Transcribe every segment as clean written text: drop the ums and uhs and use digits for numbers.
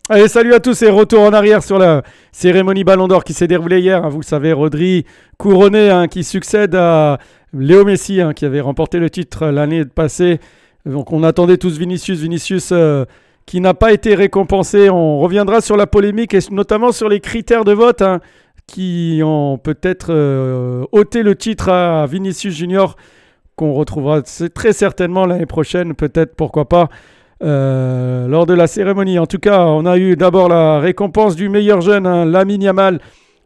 Allez, salut à tous et retour en arrière sur la cérémonie Ballon d'Or qui s'est déroulée hier. Vous le savez, Rodri couronné qui succède à Léo Messi qui avait remporté le titre l'année passée. Donc on attendait tous Vinicius qui n'a pas été récompensé. On reviendra sur la polémique et notamment sur les critères de vote qui ont peut-être ôté le titre à Vinicius Junior qu'on retrouvera très certainement l'année prochaine, peut-être, pourquoi pas. Lors de la cérémonie. En tout cas, on a eu d'abord la récompense du meilleur jeune, Lamine Yamal.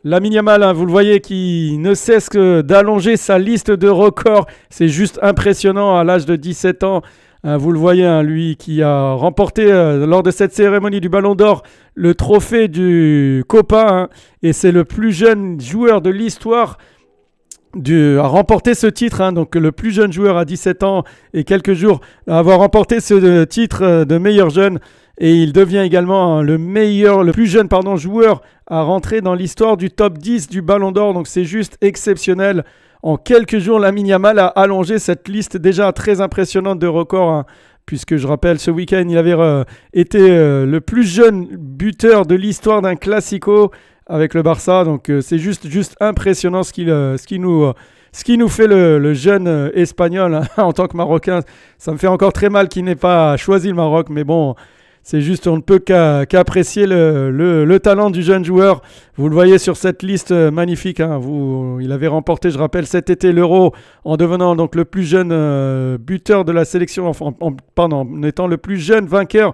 Lamine Yamal, vous le voyez, qui ne cesse que d'allonger sa liste de records. C'est juste impressionnant à l'âge de 17 ans. Vous le voyez, lui qui a remporté lors de cette cérémonie du Ballon d'Or le trophée du Copa. Et c'est le plus jeune joueur de l'histoire a remporté ce titre, donc le plus jeune joueur à 17 ans et quelques jours à avoir remporté ce titre de meilleur jeune, et il devient également le plus jeune joueur à rentrer dans l'histoire du top 10 du Ballon d'Or, donc c'est juste exceptionnel. En quelques jours, Lamine Yamal a allongé cette liste déjà très impressionnante de records, puisque je rappelle, ce week-end, il avait été le plus jeune buteur de l'histoire d'un Classico avec le Barça, donc c'est juste impressionnant ce qui nous fait le jeune espagnol en tant que Marocain. Ça me fait encore très mal qu'il n'ait pas choisi le Maroc, mais bon, c'est juste, on ne peut qu'apprécier le talent du jeune joueur. Vous le voyez sur cette liste magnifique. Il avait remporté, je rappelle, cet été l'Euro en devenant donc le plus jeune buteur de la sélection, en étant le plus jeune vainqueur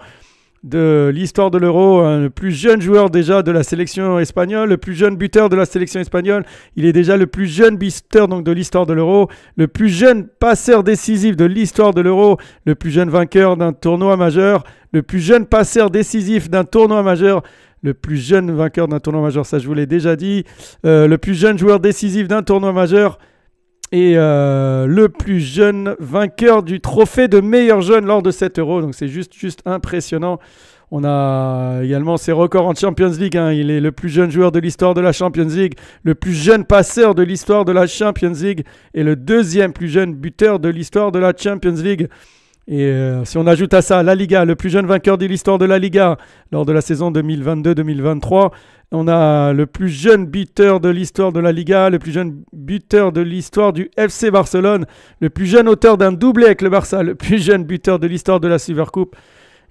de l'histoire de l'Euro, le plus jeune joueur déjà de la sélection espagnole, le plus jeune buteur de la sélection espagnole. Il est déjà le plus jeune buteur donc de l'histoire de l'Euro, le plus jeune passeur décisif de l'histoire de l'Euro, le plus jeune vainqueur d'un tournoi majeur, le plus jeune passeur décisif d'un tournoi majeur, le plus jeune vainqueur d'un tournoi majeur, ça je vous l'ai déjà dit, le plus jeune joueur décisif d'un tournoi majeur, et le plus jeune vainqueur du trophée de meilleur jeune lors de cet Euro. Donc c'est juste impressionnant. On a également ses records en Champions League. Il est le plus jeune joueur de l'histoire de la Champions League, le plus jeune passeur de l'histoire de la Champions League et le deuxième plus jeune buteur de l'histoire de la Champions League. Et si on ajoute à ça la Liga, le plus jeune vainqueur de l'histoire de la Liga lors de la saison 2022-2023, on a le plus jeune buteur de l'histoire de la Liga, le plus jeune buteur de l'histoire du FC Barcelone, le plus jeune auteur d'un doublé avec le Barça, le plus jeune buteur de l'histoire de la Supercoupe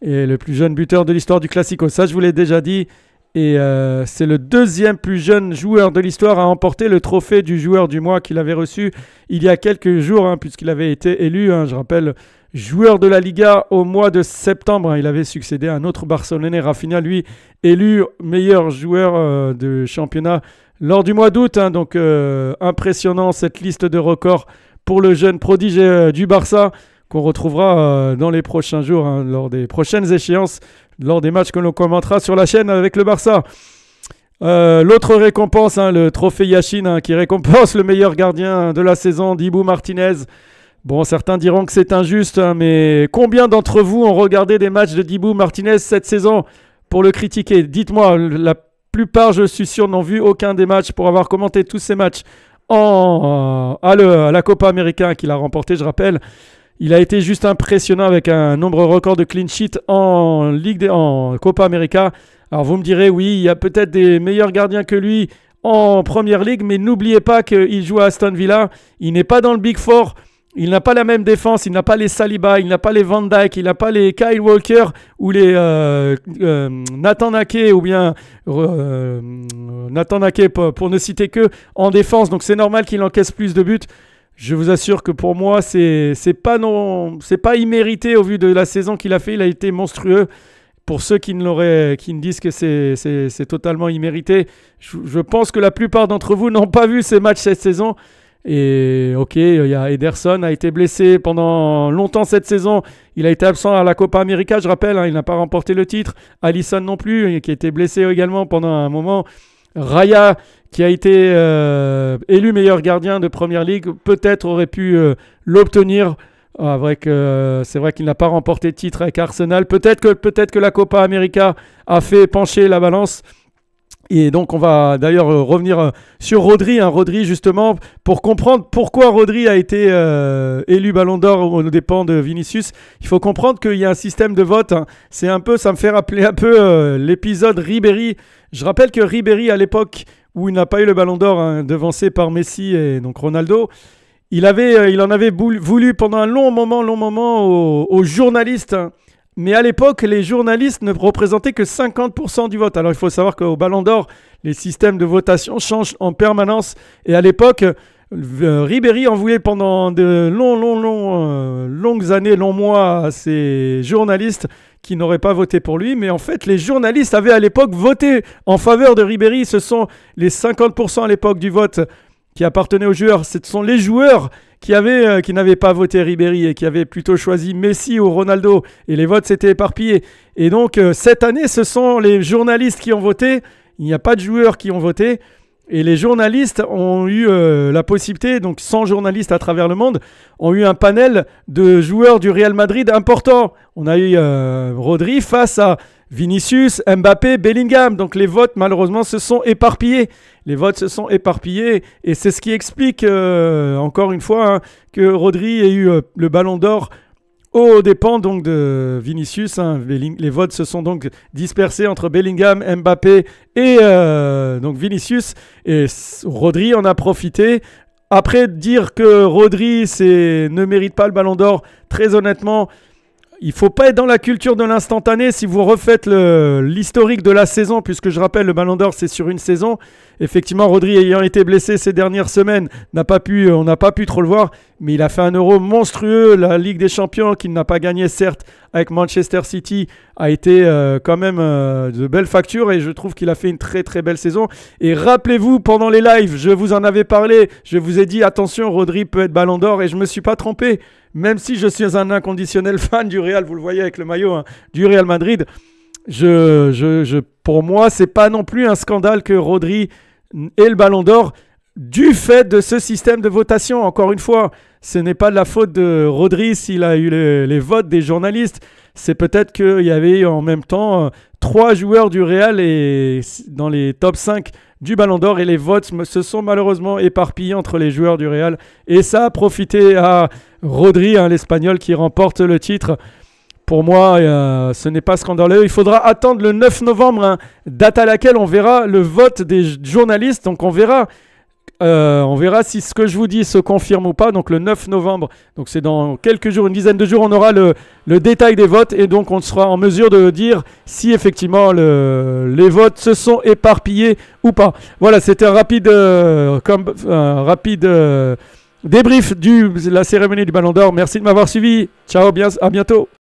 et le plus jeune buteur de l'histoire du Classico. Ça, je vous l'ai déjà dit. Et c'est le deuxième plus jeune joueur de l'histoire à remporter le trophée du joueur du mois qu'il avait reçu il y a quelques jours, puisqu'il avait été élu, je rappelle, joueur de la Liga au mois de septembre. Il avait succédé à un autre Barcelonais, Rafinha, lui, élu meilleur joueur de championnat lors du mois d'août. Donc impressionnant cette liste de records pour le jeune prodige du Barça qu'on retrouvera dans les prochains jours, lors des prochaines échéances, lors des matchs que l'on commentera sur la chaîne avec le Barça. L'autre récompense, le trophée Yashin, qui récompense le meilleur gardien de la saison, Dibu Martinez. Bon, certains diront que c'est injuste, mais combien d'entre vous ont regardé des matchs de Dibu Martinez cette saison pour le critiquer? Dites-moi, la plupart, je suis sûr, n'ont vu aucun des matchs pour avoir commenté tous ces matchs à la Copa América qu'il a remporté, je rappelle. Il a été juste impressionnant avec un nombre record de clean sheet en Copa América. Alors vous me direz, oui, il y a peut-être des meilleurs gardiens que lui en Première Ligue, mais n'oubliez pas qu'il joue à Aston Villa. Il n'est pas dans le Big Four. Il n'a pas la même défense, il n'a pas les Saliba, il n'a pas les Van Dijk, il n'a pas les Kyle Walker ou les Nathan Ake ou bien Nathan Ake pour ne citer que en défense. Donc c'est normal qu'il encaisse plus de buts. Je vous assure que pour moi, c'est pas immérité au vu de la saison qu'il a fait. Il a été monstrueux. Pour ceux qui me disent que c'est totalement immérité, je pense que la plupart d'entre vous n'ont pas vu ces matchs cette saison. Et ok, il y a Ederson a été blessé pendant longtemps cette saison. Il a été absent à la Copa América, je rappelle. Il n'a pas remporté le titre. Alisson non plus, qui a été blessé également pendant un moment. Raya, qui a été élu meilleur gardien de Première Ligue, peut-être aurait pu l'obtenir. C'est vrai qu'il n'a pas remporté de titre avec Arsenal. Peut-être que la Copa América a fait pencher la balance. Et donc, on va d'ailleurs revenir sur Rodri. Rodri, justement, pour comprendre pourquoi Rodri a été élu Ballon d'Or aux dépens de Vinicius. Il faut comprendre qu'il y a un système de vote. C'est un peu, ça me fait rappeler un peu l'épisode Ribéry. Je rappelle que Ribéry, à l'époque où il n'a pas eu le Ballon d'Or, devancé par Messi et donc Ronaldo, il en avait voulu pendant un long moment aux journalistes. Mais à l'époque, les journalistes ne représentaient que 50% du vote. Alors il faut savoir qu'au Ballon d'Or, les systèmes de votation changent en permanence. Et à l'époque, Ribéry en voulait pendant de longues années, longs mois à ces journalistes qui n'auraient pas voté pour lui. Mais en fait, les journalistes avaient à l'époque voté en faveur de Ribéry. Ce sont les 50% à l'époque du vote qui appartenaient aux joueurs. Ce sont les joueurs qui n'avaient pas voté Ribéry et qui avaient plutôt choisi Messi ou Ronaldo. Et les votes s'étaient éparpillés. Et donc, cette année, ce sont les journalistes qui ont voté. Il n'y a pas de joueurs qui ont voté. Et les journalistes ont eu la possibilité, donc 100 journalistes à travers le monde, ont eu un panel de joueurs du Real Madrid importants. On a eu Rodri face à Vinicius, Mbappé, Bellingham. Donc les votes, malheureusement, se sont éparpillés. Les votes se sont éparpillés et c'est ce qui explique, encore une fois, que Rodri ait eu le Ballon d'Or aux dépens donc de Vinicius. Les votes se sont donc dispersés entre Bellingham, Mbappé et donc Vinicius. Et Rodri en a profité. Après, dire que Rodri ne mérite pas le Ballon d'Or, très honnêtement, il ne faut pas être dans la culture de l'instantané. Si vous refaites l'historique de la saison, puisque je rappelle, le Ballon d'Or, c'est sur une saison. Effectivement, Rodri ayant été blessé ces dernières semaines, on n'a pas pu trop le voir, mais il a fait un Euro monstrueux. La Ligue des Champions, qu'il n'a pas gagné, certes, avec Manchester City, a été quand même de belles factures et je trouve qu'il a fait une très très belle saison. Et rappelez-vous, pendant les lives, je vous en avais parlé, je vous ai dit, attention, Rodri peut être Ballon d'Or et je ne me suis pas trompé. Même si je suis un inconditionnel fan du Real, vous le voyez avec le maillot du Real Madrid, pour moi, c'est pas non plus un scandale que Rodri ait le Ballon d'Or du fait de ce système de votation. Encore une fois, ce n'est pas de la faute de Rodri s'il a eu les votes des journalistes. C'est peut-être qu'il y avait en même temps 3 joueurs du Real et dans les top 5 du Ballon d'Or et les votes se sont malheureusement éparpillés entre les joueurs du Real et ça a profité à Rodri, l'Espagnol qui remporte le titre. Pour moi, ce n'est pas scandaleux. Il faudra attendre le 9 novembre, date à laquelle on verra le vote des journalistes. Donc on verra si ce que je vous dis se confirme ou pas. Donc le 9 novembre, donc c'est dans quelques jours, une dizaine de jours, on aura le détail des votes et donc on sera en mesure de dire si effectivement les votes se sont éparpillés ou pas. Voilà, c'était un rapide débrief de la cérémonie du Ballon d'Or. Merci de m'avoir suivi. Ciao, à bientôt.